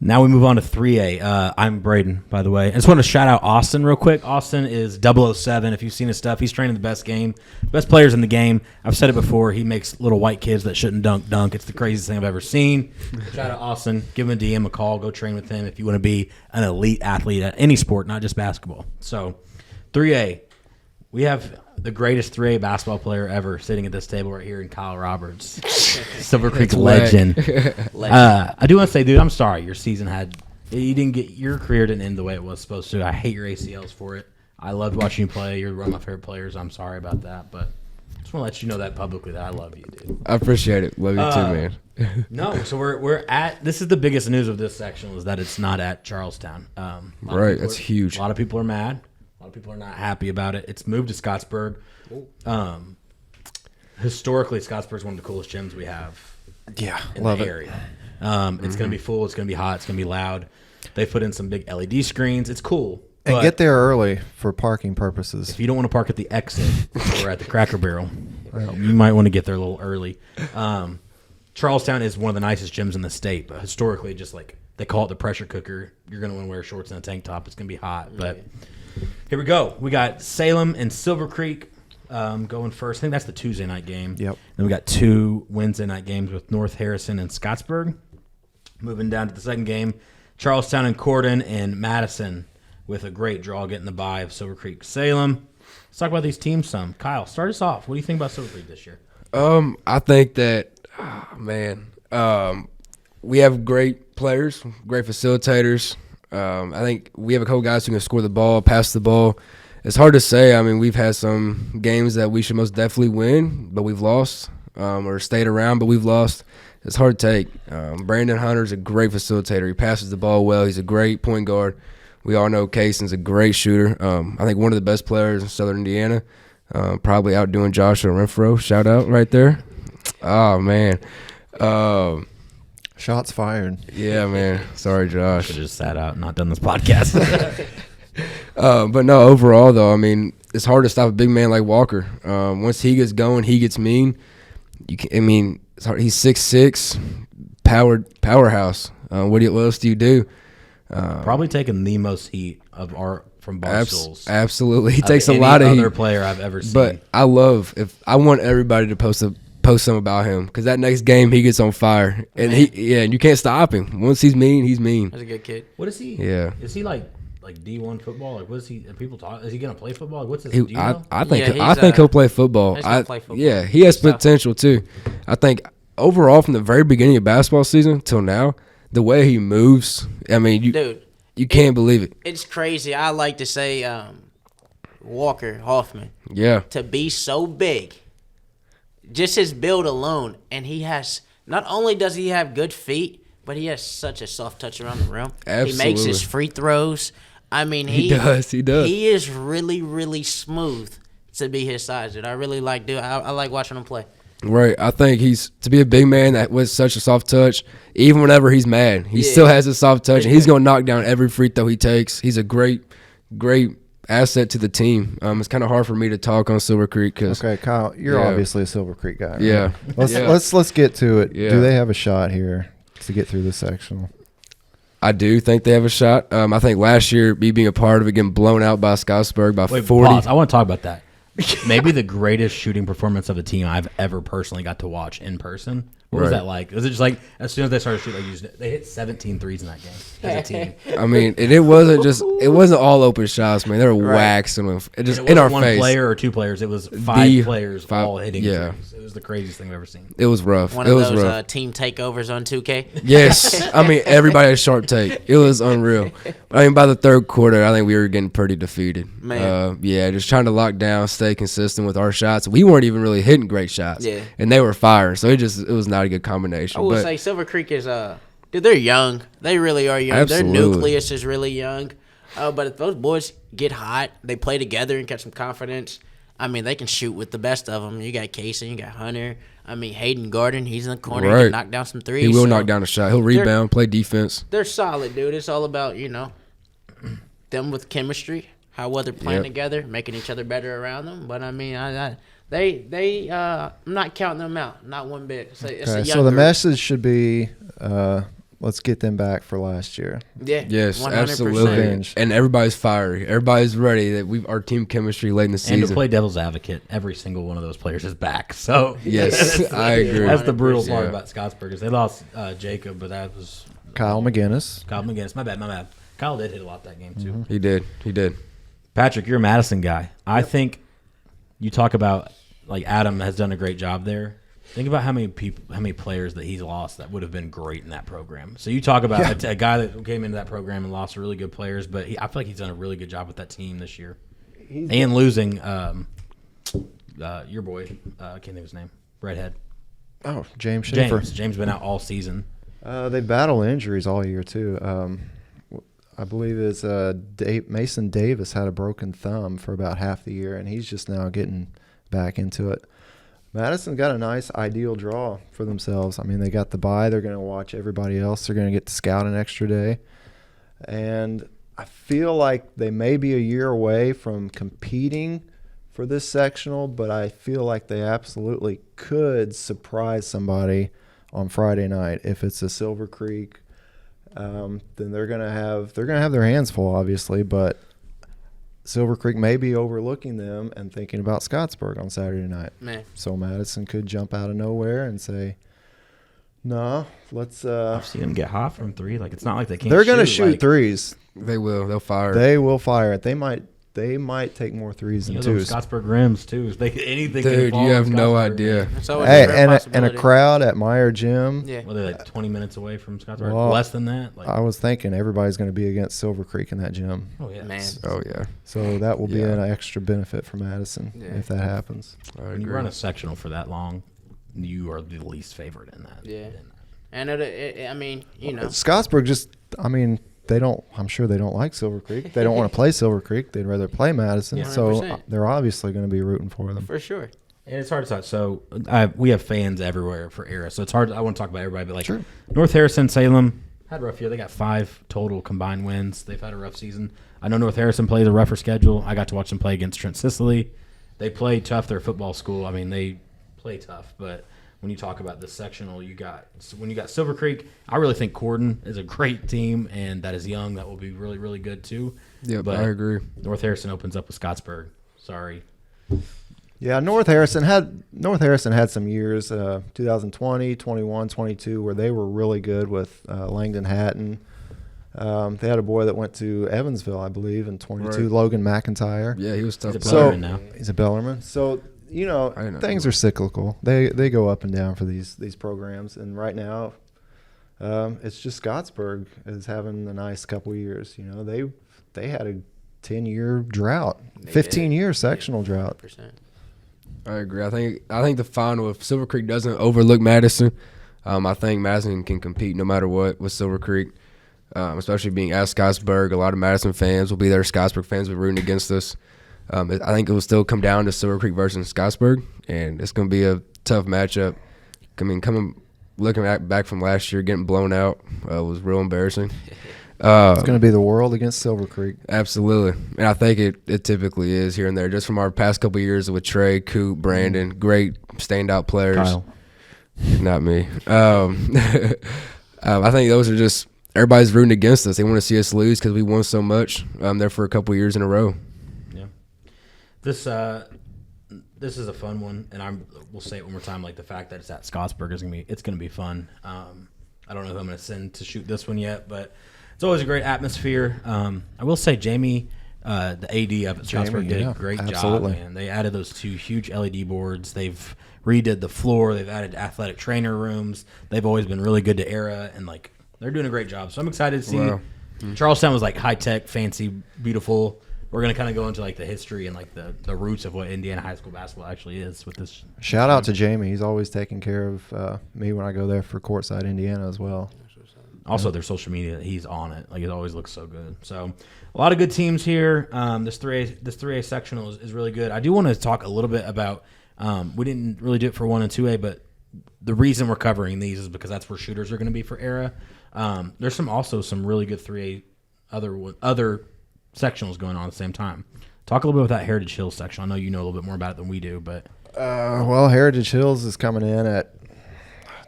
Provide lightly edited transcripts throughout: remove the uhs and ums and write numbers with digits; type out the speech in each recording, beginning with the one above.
Now we move on to 3A. I'm Braden, by the way. I just want to shout out Austin real quick. Austin is 007. If you've seen his stuff, he's training the best players in the game. I've said it before. He makes little white kids that shouldn't dunk. It's the craziest thing I've ever seen. Shout out Austin. Give him a DM, a call. Go train with him if you want to be an elite athlete at any sport, not just basketball. So 3A. We have the greatest 3A basketball player ever sitting at this table right here in Kyle Roberts. Silver Creek legend. I do want to say, dude, I'm sorry. Your season your career didn't end the way it was supposed to. I hate your ACLs for it. I loved watching you play. You're one of my favorite players. I'm sorry about that, but I just want to let you know that publicly that I love you, dude. I appreciate it. Love you too, man. No, so we're at, this is the biggest news of this section is that it's not at Charlestown. Right, that's huge. A lot of people are mad. A lot of people are not happy about it. It's moved to Scootsburg. Historically, Scootsburg is one of the coolest gyms we have in the area. It's going to be full. It's going to be hot. It's going to be loud. They put in some big LED screens. It's cool. And get there early for parking purposes. If you don't want to park at the exit or at the Cracker Barrel, you might want to get there a little early. Charlestown is one of the nicest gyms in the state, but historically, just like they call it the pressure cooker. You're going to want to wear shorts and a tank top. It's going to be hot, but... Here we go. We got Salem and Silver Creek going first. I think that's the Tuesday night game. Yep. Then we got 2 Wednesday night games with North Harrison and Scottsburg. Moving down to the second game, Charlestown and Corydon and Madison with a great draw getting the bye of Silver Creek Salem. Let's talk about these teams some. Kyle, start us off. What do you think about Silver Creek this year? I think that, we have great players, great facilitators. I think we have a couple guys who can score the ball, pass the ball. It's hard to say. I mean, we've had some games that we should most definitely win, but we've lost, or stayed around, but we've lost. It's hard to take. Brandon Hunter's a great facilitator. He passes the ball well. He's a great point guard. We all know Kaysen's a great shooter. I think one of the best players in Southern Indiana, probably outdoing Joshua Renfro. Shout out right there. Oh, man. Shots fired. Yeah, man. Sorry, Josh. Should have just sat out and not done this podcast. But no, overall, though, I mean, it's hard to stop a big man like Walker. Once he gets going, he gets mean. It's hard. He's 6'6", powerhouse. What else do you do? Probably taking the most heat from Barstools. Absolutely. He takes a lot of heat. Other player I've ever seen. But I want everybody to post something about him because that next game he gets on fire and and you can't stop him. Once he's mean, he's mean. That's a good kid. What is he? Yeah. Is he like D1 football? Like what is he? People talk. Is he gonna play football? Like, what's his? Do you know? I think he'll play football. Yeah, he has potential too. I think overall from the very beginning of basketball season till now, the way he moves, I mean, you can't believe it. It's crazy. I like to say Walker Hoffman. Yeah. To be so big. Just his build alone, and he has not only does he have good feet, but he has such a soft touch around the rim. Absolutely. He makes his free throws. I mean, he does. He is really, really smooth to be his size, dude. I really like, I like watching him play. Right. I think to be a big man that with such a soft touch, even whenever he's mad, he still has a soft touch, and he's going to knock down every free throw he takes. He's a great asset to the team. It's kind of hard for me to talk on Silver Creek because Kyle, you're obviously a Silver Creek guy. Right? Yeah. Let's get to it. Yeah. Do they have a shot here to get through this sectional? I do think they have a shot. I think last year, me being a part of it, getting blown out by Scottsburg by 40. Pause. I want to talk about that. Maybe the greatest shooting performance of a team I've ever personally got to watch in person. What was that like? Was it just like as soon as they started shooting, they hit 17 threes in that game as a team? I mean, and it wasn't all open shots, man. They were waxing them. It wasn't in our one face. Player or 2 players. It was 5 players all hitting threes. It was the craziest thing I've ever seen. It was rough. One of those team takeovers on 2K. Yes. I mean, everybody had a sharp take. It was unreal. I mean, by the third quarter, I think we were getting pretty defeated. Man. Just trying to lock down, stay consistent with our shots. We weren't even really hitting great shots. Yeah. And they were firing. So it was not a good combination. I would say Silver Creek is dude, they're young. They really are young. Absolutely. Their nucleus is really young. But if those boys get hot, they play together and catch some confidence. I mean, they can shoot with the best of them. You got Kaysen, you got Hunter. I mean, Hayden Garden, he's in the corner. He can knock down some threes. He will knock down a shot. He'll rebound, play defense. They're solid, dude. It's all about, them with chemistry, how well they're playing together, making each other better around them. But, I mean, I'm not counting them out, not one bit. It's a young so the group. message should be let's get them back for last year. Yeah. Yes, 100%. absolutely. Revenge. And everybody's fiery. Everybody's ready. That our team chemistry late in the season. And to play devil's advocate, every single one of those players is back. So Yes, I agree. That's the brutal part Yeah. about Scottsburg is they lost Jacob, but that was Kyle McGinnis. Kyle McGinnis. My bad. Kyle did hit a lot that game too. Mm-hmm. He did. Patrick, you're a Madison guy. I think you talk about like Adam has done a great job there. Think about how many players that he's lost that would have been great in that program. So you talk about a guy that came into that program and lost really good players, but I feel like he's done a really good job with that team this year. And losing your boy, I can't think of his name, redhead. Oh, James Schaefer. James been out all season. They battle injuries all year too. I believe it's Mason Davis had a broken thumb for about half the year, and he's just now getting back into it. Madison got a nice ideal draw for themselves. I mean, they got the bye. They're going to watch everybody else. They're going to get to scout an extra day. And I feel like they may be a year away from competing for this sectional, but I feel like they absolutely could surprise somebody on Friday night. If it's a Silver Creek, then they're going to have their hands full, obviously, but Silver Creek may be overlooking them and thinking about Scottsburg on Saturday night. Man. So Madison could jump out of nowhere and say, "No, let's." I've seen them get hot from three. Like it's not like they can't. They're going to shoot like, threes. They will. They'll fire. They will fire it. They might take more threes You than know, those twos. Scottsburg rims too. Anything. can Dude, fall you on have no Scottsburg, idea. man. It's always Hey, a real and a possibility. crowd at Meyer Gym. Yeah. Well, they're like 20 minutes away from Scottsburg. Well, Less than that. Like, I was thinking everybody's going to be against Silver Creek in that gym. oh yeah, Man. Oh yeah. So that will be Yeah. an extra benefit for Madison if that happens. I When you agree. run a sectional for that long, you are the least favorite in that. Yeah. in that. And I mean, you know. Scottsburg I'm sure they don't like Silver Creek. They don't want to play Silver Creek. They'd rather play Madison. Yeah. So 100%. they're obviously going to be rooting for them. For sure. And it's hard to talk. So we have fans everywhere for Era. So it's hard. I want to talk about everybody, but like Sure. North Harrison, Salem had a rough year. They got 5 total combined wins. They've had a rough season. I know North Harrison plays a rougher schedule. I got to watch them play against Trent Sicily. They play tough. They're a football school. I mean, they play tough. But when you talk about the sectional, when you got Silver Creek, I really think Corydon is a great team, and that is young. That will be really, really good too. Yep, But I agree. North Harrison opens up with Scottsburg. Sorry. Yeah, North Harrison had some years, 2020, 21, 22, where they were really good with Langdon Hatton. They had a boy that went to Evansville, I believe, in 22, Right. Logan McIntyre. Yeah, he was tough. He's a player. Bellarmine now. He's a Bellarmine. So, I didn't know things that. are cyclical. They go up and down for these programs. And right now, it's just Scottsburg is having a nice couple years. They had a 10-year drought, 15-year sectional drought. 100%. I agree. I think the final, if Silver Creek doesn't overlook Madison, I think Madison can compete no matter what with Silver Creek, especially being at Scottsburg. A lot of Madison fans will be there. Scottsburg fans will be rooting against us. I think it will still come down to Silver Creek versus Scottsburg, and it's going to be a tough matchup. I mean, looking back from last year, getting blown out was real embarrassing. It's going to be the world against Silver Creek. Absolutely. And I think it typically is here and there. Just from our past couple of years with Trey, Coop, Brandon, great standout players. Kyle. Not me. I think those are just – everybody's rooting against us. They want to see us lose because we won so much there for a couple of years in a row. Yeah. This is a fun one, and we'll say it one more time. Like the fact that it's at Scottsburg it's gonna be fun. I don't know who I'm gonna send to shoot this one yet, but it's always a great atmosphere. I will say Jamie, the AD up at Scottsburg, did a great job. Man, they added those 2 huge LED boards. They've redid the floor. They've added athletic trainer rooms. They've always been really good to Era, and like they're doing a great job. So I'm excited to see. Wow. Charlestown was like high tech, fancy, beautiful. We're going to kind of go into like the history and like the roots of what Indiana high school basketball actually is with this. Shout out to Jamie. He's always taking care of me when I go there for Courtside, Indiana as well. Also, their social media, he's on it. Like it always looks so good. So a lot of good teams here. This 3A sectional is really good. I do want to talk a little bit about, we didn't really do it for 1 and 2A, but the reason we're covering these is because that's where shooters are going to be for Era. There's also some really good 3A other sectionals going on at the same time. Talk a little bit about that Heritage Hills section. I know you know a little bit more about it than we do, but Well, Heritage Hills is coming in at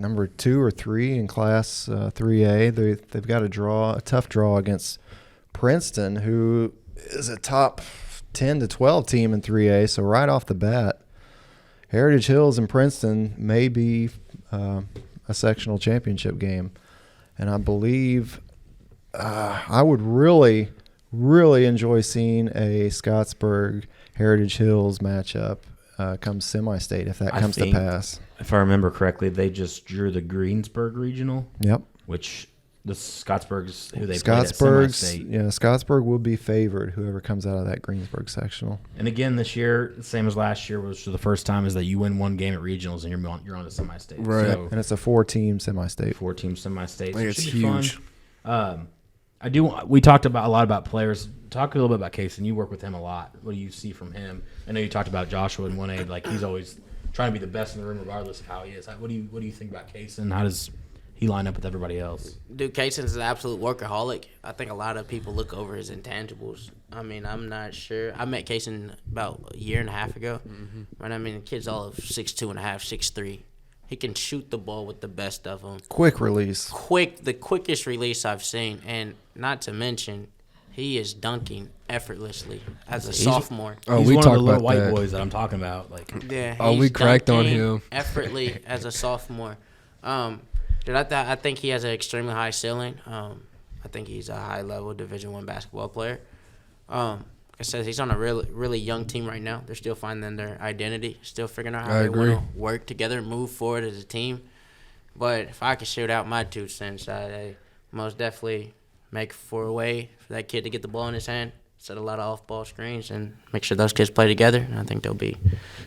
number 2 or 3 in Class 3A. They've got a tough draw against Princeton, who is a top 10 to 12 team in 3A. So right off the bat, Heritage Hills and Princeton may be a sectional championship game. And I believe I would really, really enjoy seeing a Scootsburg Heritage Hills matchup come semi-state if that comes to pass. If I remember correctly, they just drew the Greensburg Regional. Yep. Which the Scottsburg's who they played at semi-state. Yeah, Scottsburg will be favored, whoever comes out of that Greensburg sectional. And again, this year, same as last year, was the first time is that you win one game at regionals and you're on to semi-state. Right. So, And it's a 4-team semi-state. 4-team semi-state. I think So it it's should be huge. fun. We talked about a lot about players. Talk a little bit about Kaysen. You work with him a lot. What do you see from him? I know you talked about Joshua in 1A. Like, he's always trying to be the best in the room regardless of how he is. What do you think about Kaysen? How does he line up with everybody else? Dude, Kaysen's an absolute workaholic. I think a lot of people look over his intangibles. I mean, I'm not sure. I met Kaysen about a year and a half ago. Mm-hmm. But I mean, the kid's all of 6'2.5", 6'3". He can shoot the ball with the best of them. Quick release. The quickest release I've seen. And not to mention, he is dunking effortlessly as a sophomore. Oh, He's we one of talked the little about white that. boys that I'm talking about. Like, Yeah, Oh, we cracked on dunking him. effortlessly as a sophomore. Dude, I think he has an extremely high ceiling. I think he's a high-level Division I basketball player. Like I said, he's on a really, really young team right now. They're still finding their identity, still figuring out how they want to work together, move forward as a team. But if I could shoot out my 2 cents, I most definitely make for a way for that kid to get the ball in his hand, set a lot of off-ball screens, and make sure those kids play together. And I think they'll be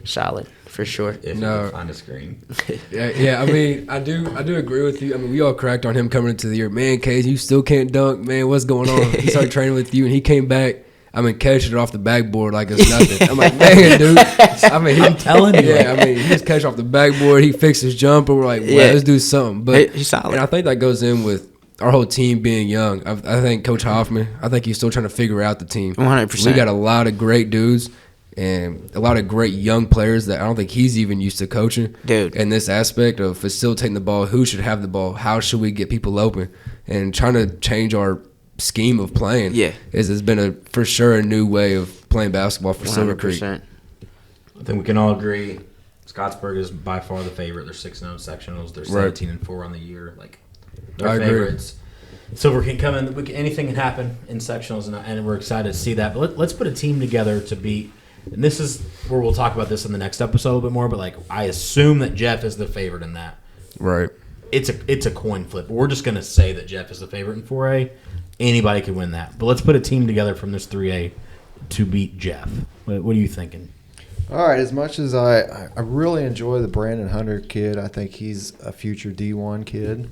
solid for sure. if you can find a screen. Yeah. I mean, I do agree with you. I mean, we all cracked on him coming into the year. Man, Case, you still can't dunk. Man, what's going on? He started training with you, and he came back. I mean, catching it off the backboard like it's nothing. I'm like, man, dude. I mean, I'm telling you. Yeah, I mean, he just catch off the backboard. He fixed his jumper. We're like, well, let's do something. But He's solid. And I think that goes in with our whole team being young. I think Coach Hoffman, I think he's still trying to figure out the team. 100%. We got a lot of great dudes and a lot of great young players that I don't think he's even used to coaching. Dude. In this aspect of facilitating the ball, who should have the ball, how should we get people open, and trying to change our scheme of playing. Yeah. Has been for sure a new way of playing basketball for Silver Creek. 100%. I think we can all agree Scottsburg is by far the favorite. They're 6-0 sectionals. They're 17-4 on the year. Like, they're I agree. favorites. Silver can come in. Anything can happen in sectionals, and we're excited to see that. But let's put a team together to beat. And this is where we'll talk about this in the next episode a little bit more. But like, I assume that Jeff is the favorite in that. Right. It's a coin flip. We're just going to say that Jeff is the favorite in 4A. Anybody can win that. But let's put a team together from this 3A to beat Jeff. What are you thinking? All right, as much as I really enjoy the Brandon Hunter kid, I think he's a future D1 kid.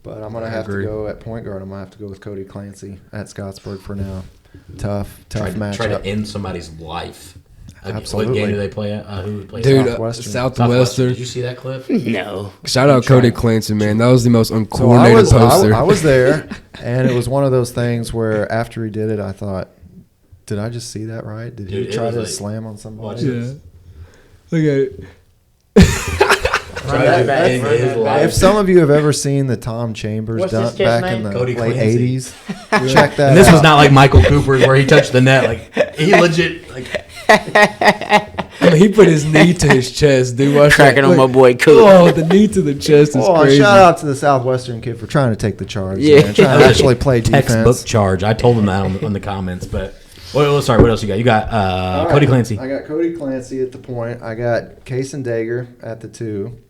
But I'm going to have to go at point guard. I'm going to have to go with Cody Clancy at Scottsburg for now. Tough matchup. Try to end somebody's life. Absolutely. What game do they play at? Who plays Dude, Southwestern. Southwestern. Did you see that clip? No. Shout out Cody Clancy, man. That was the most So uncoordinated poster. I was there, and it was one of those things where after he did it, I thought, did I just see that right? Did Dude, he try it to was like- slam on Watch somebody? this. Look at it. Try to end his life. If some of you have ever seen the Tom Chambers What's this dunk kid's back name? in the Cody late Clancy. 80s, check that And this out. was not like Michael Cooper's where he touched the net. Like, he legit, like, I mean, he put his knee to his chest, dude. Watch Cracking that. on my Look. boy Coop. Oh, the knee to the chest is Oh, and crazy. shout out to the Southwestern kid for trying to take the charge. Yeah. Man, trying to actually play textbook defense. charge. I told him that on the comments. But, sorry, what else you got? You got All right. Cody Clancy. I got Cody Clancy at the point. I got Kaysen Dager at the 2.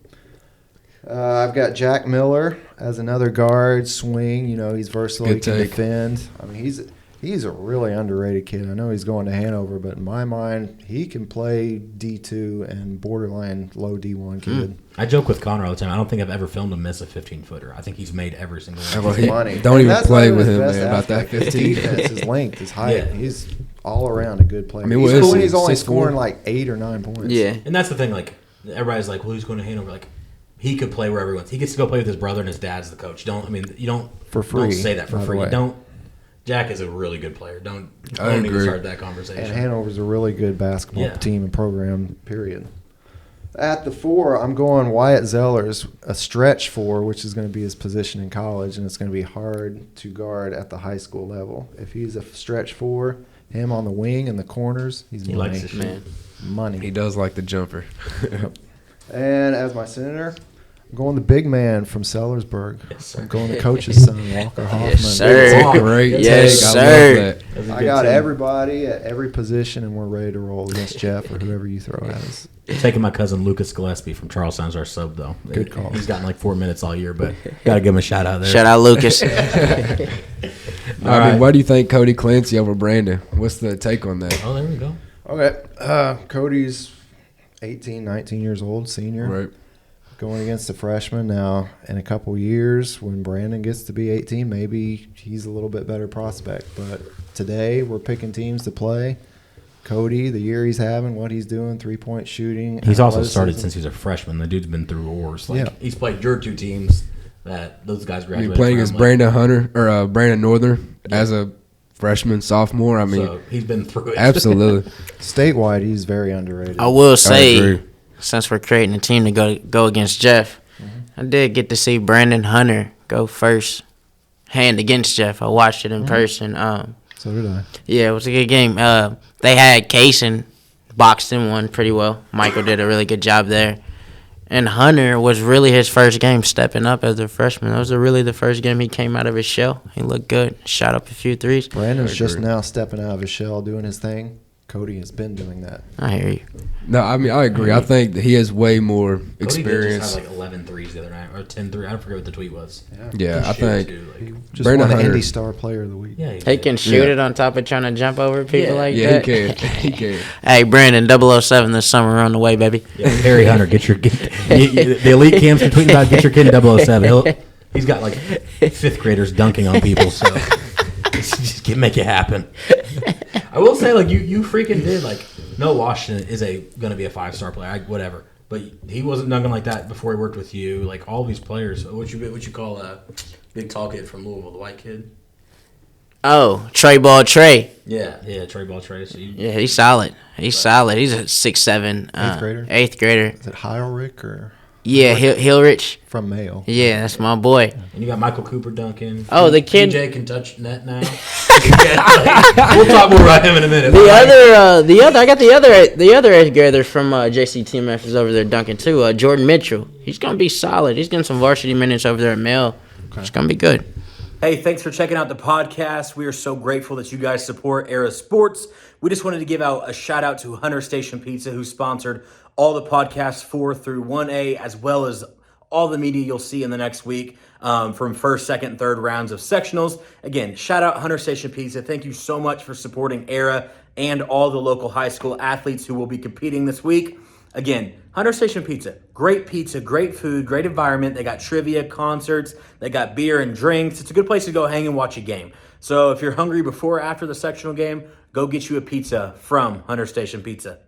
I've got Jack Miller as another guard, swing. You know, he's versatile. Good He can take. defend. I mean, he's a really underrated kid. I know he's going to Hanover, but in my mind, he can play D2 and borderline low D1 kid. I joke with Connor all the time. I don't think I've ever filmed him miss a 15-footer. I think he's made every single one. Well, he- Money. don't And even that's play not with his him, best man, about that aspect. His 15. defense, his length, his height. Yeah. He's all around a good player. I mean, he's, what is cool, he? he's only 6'4"? scoring like 8 or 9 points. Yeah. And that's the thing. Like, everybody's like, well, who's going to Hanover? Like, he could play wherever he wants. He gets to go play with his brother, and his dad's the coach. You don't For free, Don't say that for by the free. way. Jack is a really good player. Don't I need to agree. start that conversation. And Hanover's a really good basketball Yeah. team and program, period. At the 4, I'm going Wyatt Zellers, a stretch 4, which is going to be his position in college, and it's going to be hard to guard at the high school level. If he's a stretch 4, him on the wing and the corners, he's money. Likes it, man. Money. He does like the jumper. And as my center, I'm going the big man from Sellersburg. Yes, sir. I'm going the coach's son, Walker Hoffman. Yes, sir. Great Yes, take. sir. I love that. I got everybody at every position, and we're ready to roll against Jeff or whoever you throw at us. Taking my cousin Lucas Gillespie from Charlestown as our sub, though. Good call. He's gotten like 4 minutes all year, but got to give him a shout out there. Shout out Lucas. I mean, why do you think Cody Clancy over Brandon? What's the take on that? Oh, there we go. Okay. Cody's 18, 19 years old, senior. Right. Going against a freshman now. In a couple years, when Brandon gets to be 18, maybe he's a little bit better prospect. But today, we're picking teams to play. Cody, the year he's having, what he's doing, three-point shooting. He's also athleticism. started since he was a freshman. The dude's been through wars. Like, Yeah. He's played your 2 teams that those guys I graduated mean, playing from, against like, Brandon Hunter or Brandon Northern as a freshman, sophomore. I mean, so he's been through it. absolutely. Statewide, he's very underrated. I will I say, agree. since we're creating a team to go against Jeff, I did get to see Brandon Hunter go first hand against Jeff. I watched it in person. So did I. Yeah, it was a good game. They had Kaysen boxed in one pretty well. Michael did a really good job there. And Hunter was really his first game stepping up as a freshman. That was really the first game he came out of his shell. He looked good. Shot up a few threes. Brandon's I just agree. now stepping out of his shell, doing his thing. Cody has been doing that. I hear you. No, I mean, I agree. I think that he has way more Cody did experience. just have like 11 threes the other night, or 10 threes. I don't forget what the tweet was. Yeah, I He think. shoots, dude, He like, just Brandon won the Hunter. Indy Star Player of the Week. yeah, He can shoot Yeah. it on top of trying to jump over people Yeah. like Yeah, that. he can. He can. Hey, Brandon, 007 this summer on the way, baby. Yeah, Harry Hunter, the elite camps are tweeting about get your kid in 007. He's got like 5th graders dunking on people, so just make it happen. I will say, like you freaking did like. No, Washington is going to be a 5-star player, whatever. But he wasn't dunking like that before he worked with you. Like all these players, what you call a big tall kid from Louisville, the white kid? Oh, Trey Ball Trey. Yeah, Trey Ball Trey. So Yeah, he's solid. He's solid. He's a 6'7". 8th grader? 8th grader. Is it Heilrich or Yeah, Hillrich. from Mayo? Yeah, that's my boy. and you got Michael Cooper dunking. Oh, the kid- DJ can touch net now. We'll talk more about him in a minute. I got the other 8th grader from JCTMF is over there dunking too. Jordan Mitchell. He's gonna be solid. He's getting some varsity minutes over there at Male. It's gonna be good. Hey, thanks for checking out the podcast. We are so grateful that you guys support Era Sports. We just wanted to give out a shout out to Hunter Station Pizza, who sponsored all the podcasts 4 through 1A, as well as all the media you'll see in the next week from first, second, and third rounds of sectionals. Again, shout out Hunter Station Pizza. Thank you so much for supporting Era and all the local high school athletes who will be competing this week. Again, Hunter Station Pizza, great food, great environment. They got trivia, concerts, they got beer and drinks. It's a good place to go hang and watch a game. So if you're hungry before or after the sectional game, go get you a pizza from Hunter Station Pizza.